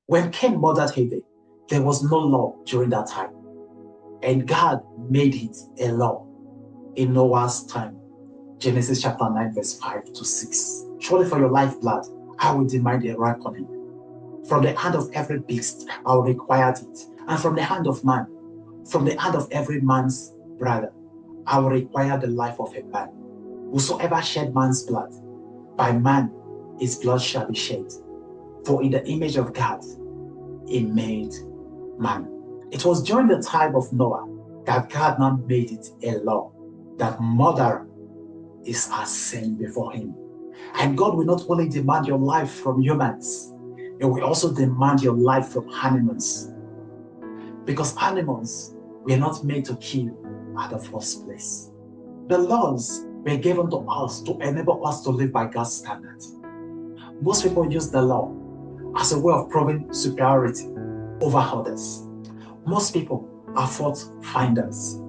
When Cain murdered Abel, there was no law during that time. And God made it a law in Noah's time. Genesis chapter 9, verse 5 to 6. Surely for your lifeblood, I will demand a reckoning. From the hand of every beast, I will require it. And from the hand of man, from the hand of every man's brother, I will require the life of a man. Whosoever shed man's blood, by man his blood shall be shed. For in the image of God, he made man. It was during the time of Noah that God now made it a law that murder is a sin before him. And God will not only demand your life from humans, He will also demand your life from animals. Because animals were not made to kill at the first place. The laws were given to us to enable us to live by God's standards. Most people use the law as a way of proving superiority over others. Most people are fault finders.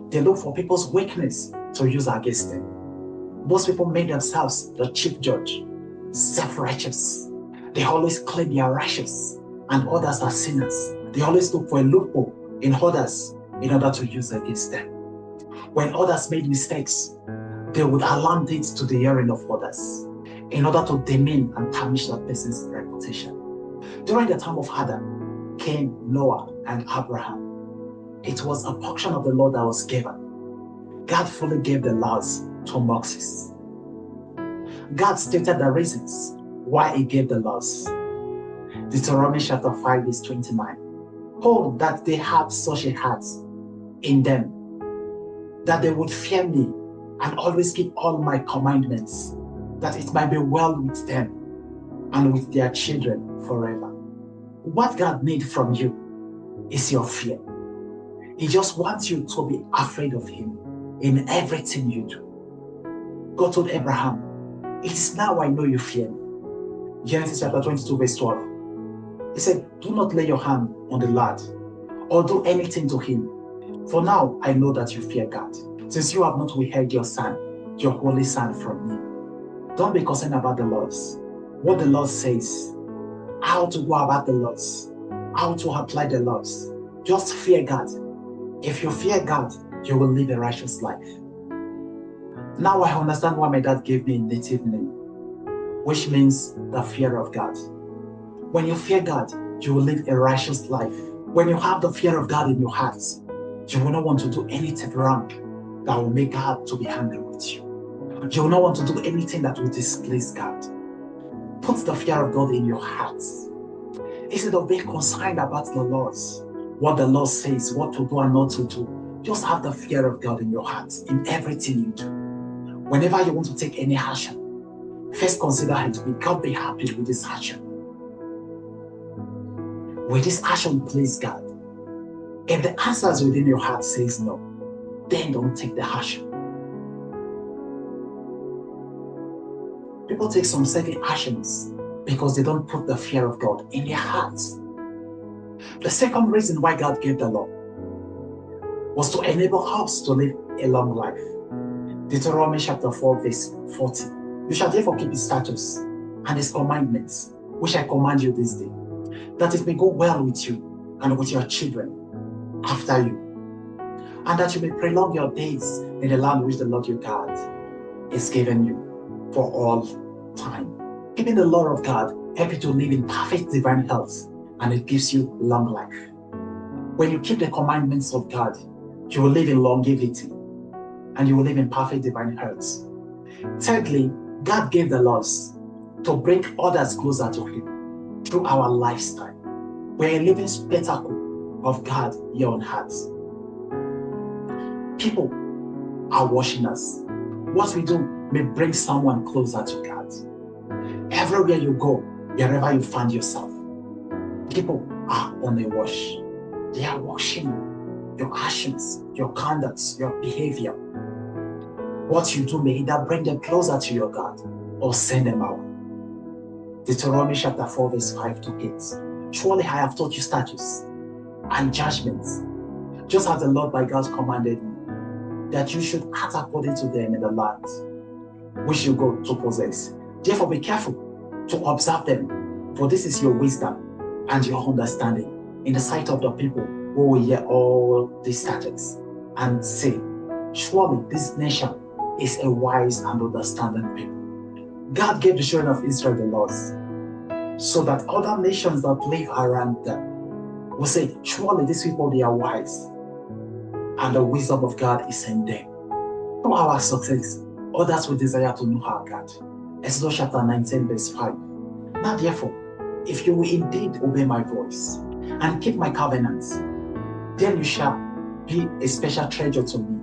They look for people's weakness to use against them. Most people make themselves the chief judge, self-righteous. They always claim they are righteous and others are sinners. They always look for a loophole in others in order to use against them. When others made mistakes, they would alarm it to the hearing of others in order to demean and tarnish that person's reputation. During the time of Adam, Cain, Noah, and Abraham, it was a portion of the law that was given. God fully gave the laws to Moses. God stated the reasons why He gave the laws. Deuteronomy chapter 5 verse 29. Oh, that they had such a heart in them, that they would fear me and always keep all my commandments, that it might be well with them and with their children forever. What God needs from you is your fear. He just wants you to be afraid of Him in everything you do. God told Abraham, it is now I know you fear me. Genesis chapter 22 verse 12. He said, do not lay your hand on the lad or do anything to him. For now I know that you fear God, since you have not withheld your son, your holy son, from me. Don't be concerned about the laws, what the law says, how to go about the laws, how to apply the laws. Just fear God. If you fear God, you will live a righteous life. Now I understand why my dad gave me a native name, which means the fear of God. When you fear God, you will live a righteous life. When you have the fear of God in your heart, you will not want to do anything wrong that will make God to be angry with you. You will not want to do anything that will displease God. Put the fear of God in your heart. Instead of being concerned about the laws, what the law says, what to do and not to do, just have the fear of God in your heart in everything you do. Whenever you want to take any action, first consider it. Will God be happy with this action? Will this action please God? If the answers within your heart says no, then don't take the action. People take some certain actions because they don't put the fear of God in their hearts. The second reason why God gave the law was to enable us to live a long life. Deuteronomy chapter 4 verse 40. You shall therefore keep His statutes and His commandments, which I command you this day, that it may go well with you and with your children after you, and that you may prolong your days in the land which the Lord your God is giving you for all time. Keeping the law of God helps you to live in perfect divine health, and it gives you long life. When you keep the commandments of God, you will live in longevity, and you will live in perfect divine health. Thirdly, God gave the laws to bring others closer to Him through our lifestyle. We're a living spectacle of God here on earth. People are watching us. What we do may bring someone closer to God. Everywhere you go, wherever you find yourself, people are on a watch. They are watching you, your actions, your conduct, your behavior. What you do may either bring them closer to your God or send them out. Deuteronomy chapter 4 verse 5 to 8. Surely I have taught you statutes and judgments, just as the Lord my God commanded me, that you should act according to them in the land which you go to possess. Therefore be careful to observe them, for this is your wisdom and your understanding in the sight of the people who will hear all these statutes and say, surely this nation is a wise and understanding people. God gave the children of Israel the laws so that other nations that live around them will say, surely these people, they are wise and the wisdom of God is in them. For our success, others will desire to know our God. Exodus chapter 19 verse 5. Now therefore, if you will indeed obey my voice and keep my covenants, then you shall be a special treasure to me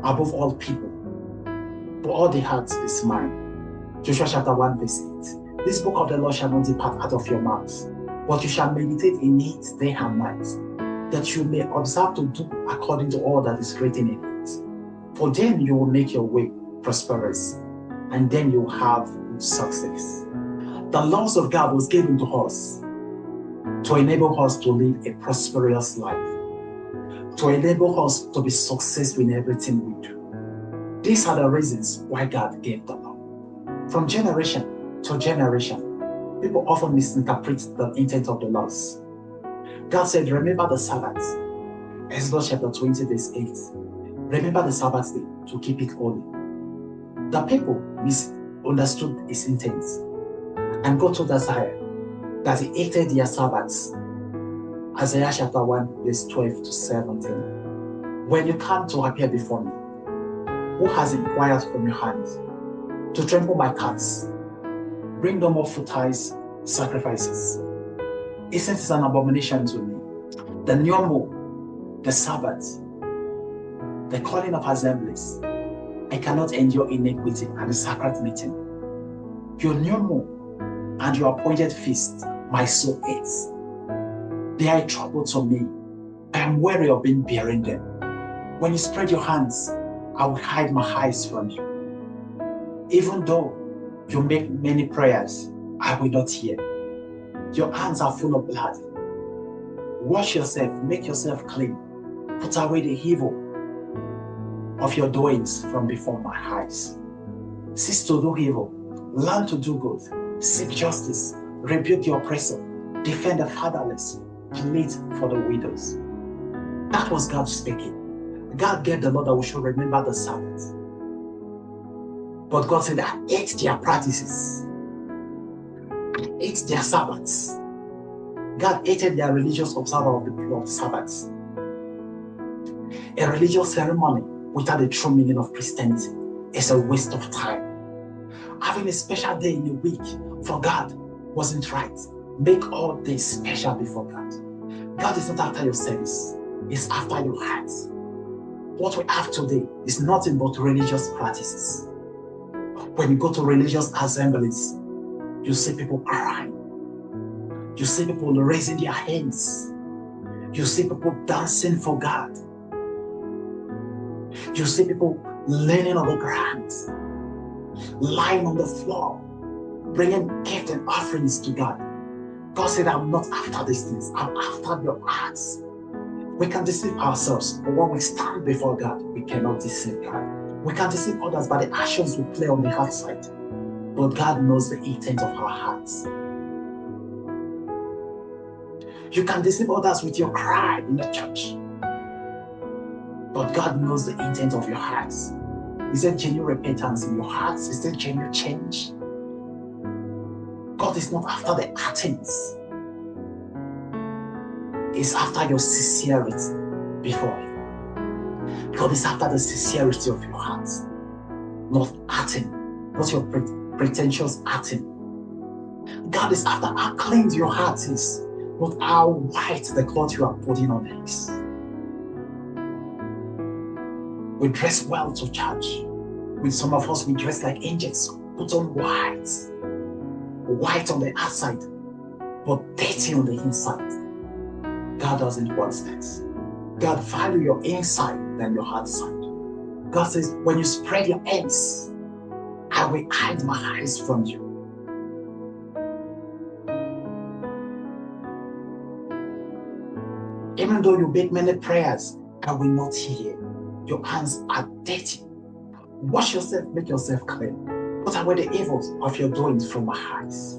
above all people, for all the heart is mine. Joshua chapter 1 verse 8. This book of the law shall not depart out of your mouth, but you shall meditate in it day and night, that you may observe to do according to all that is written in it. For then you will make your way prosperous, and then you will have good success. The laws of God was given to us to enable us to live a prosperous life, to enable us to be successful in everything we do. These are the reasons why God gave the law. From generation to generation, people often misinterpret the intent of the laws. God said, remember the Sabbath. Exodus chapter 20 verse 8. Remember the Sabbath day to keep it holy. The people misunderstood his intent, and God told Isaiah that he hated their Sabbaths. Isaiah chapter 1 verse 12 to 17. When you come to appear before me, who has inquired from your hand to trample my cats? Bring no more futile sacrifices. Incense is an abomination to me. The new moon, the Sabbath, the calling of assemblies. I cannot endure iniquity and the sacred meeting. Your new moon and your appointed feast, my soul hates. They are a trouble to me. I am weary of being bearing them. When you spread your hands, I will hide my eyes from you. Even though you make many prayers, I will not hear. Your hands are full of blood. Wash yourself, make yourself clean. Put away the evil of your doings from before my eyes. Cease to do evil, learn to do good, seek justice, rebuke the oppressor, defend the fatherless, plead for the widows. That was God speaking. God gave the law that we should remember the Sabbath. But God said, I hate their practices. I hate their Sabbaths. God hated their religious observance of the Sabbaths. A religious ceremony without the true meaning of Christianity is a waste of time. Having a special day in a week for God wasn't right. Make all days special before God. God is not after your service, He's after your heart. What we have today is nothing but religious practices. When you go to religious assemblies, you see people crying. You see people raising their hands. You see people dancing for God. You see people laying on the ground, lying on the floor, bringing gifts and offerings to God. God said, I'm not after these things. I'm after your hearts. We can deceive ourselves, but when we stand before God, we cannot deceive God. We can deceive others by the actions we play on the outside, but God knows the intent of our hearts. You can deceive others with your cry in the church, but God knows the intent of your hearts. Is there genuine repentance in your hearts? Is there genuine change? God is not after the actions. He's after your sincerity before Him. God is after the sincerity of your heart, not acting, not your pretentious acting. God is after how clean your heart is, not how white the cloth you are putting on it. We dress well to church. With some of us, we dress like angels, put on white. White on the outside, but dirty on the inside. God doesn't want that. God values your inside than your outside. God says, when you spread your hands, I will hide my eyes from you. Even though you make many prayers, I will not hear. Your hands are dirty. Wash yourself, make yourself clean. Put away the evils of your doings from my eyes,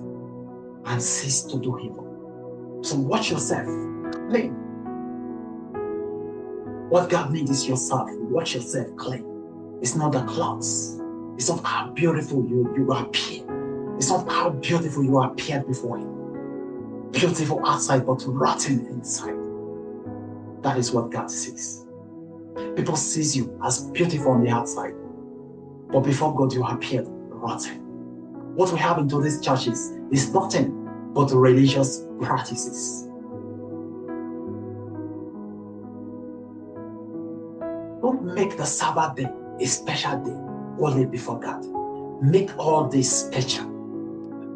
and cease to do evil. So watch yourself. Clean. What God needs is yourself. Watch yourself clean. It's not the clothes. It's not how beautiful you appear. It's not how beautiful you appeared before Him. Beautiful outside, but rotten inside. That is what God sees. People sees you as beautiful on the outside, but before God you appeared rotten. What we have in today's churches is nothing but religious practices. Don't make the Sabbath day a special day only before God. Make all days special.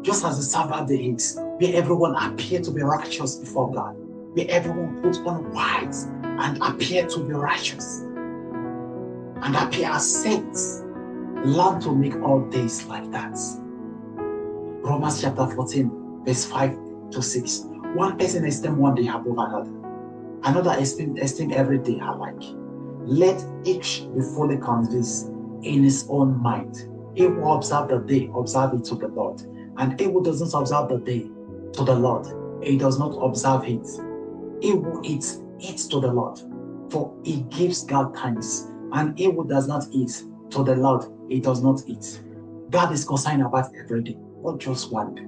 Just as the Sabbath day is, where everyone appear to be righteous before God, where everyone puts on white and appear to be righteous and appear as saints. Learn to make all days like that. Romans chapter 14, verse 5 to 6. One person esteem one day above another. Another esteem every day alike. Let each be fully convinced in his own mind. He who observes the day, observe it to the Lord. And he who doesn't observe the day to the Lord, he does not observe it. He who eats, eats to the Lord, for he gives God thanks. And he who does not eat to the Lord, he does not eat. God is concerned about every day, not just one day.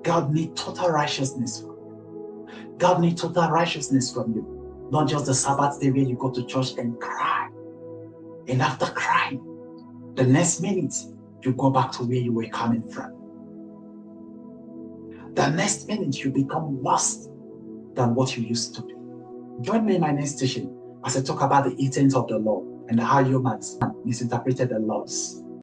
God needs total righteousness from you. God needs total righteousness from you. Not just the Sabbath day where you go to church and cry. And after crying, the next minute, you go back to where you were coming from. The next minute, you become worse than what you used to be. Join me in my next session as I talk about the intent of the law and how humans misinterpreted the laws.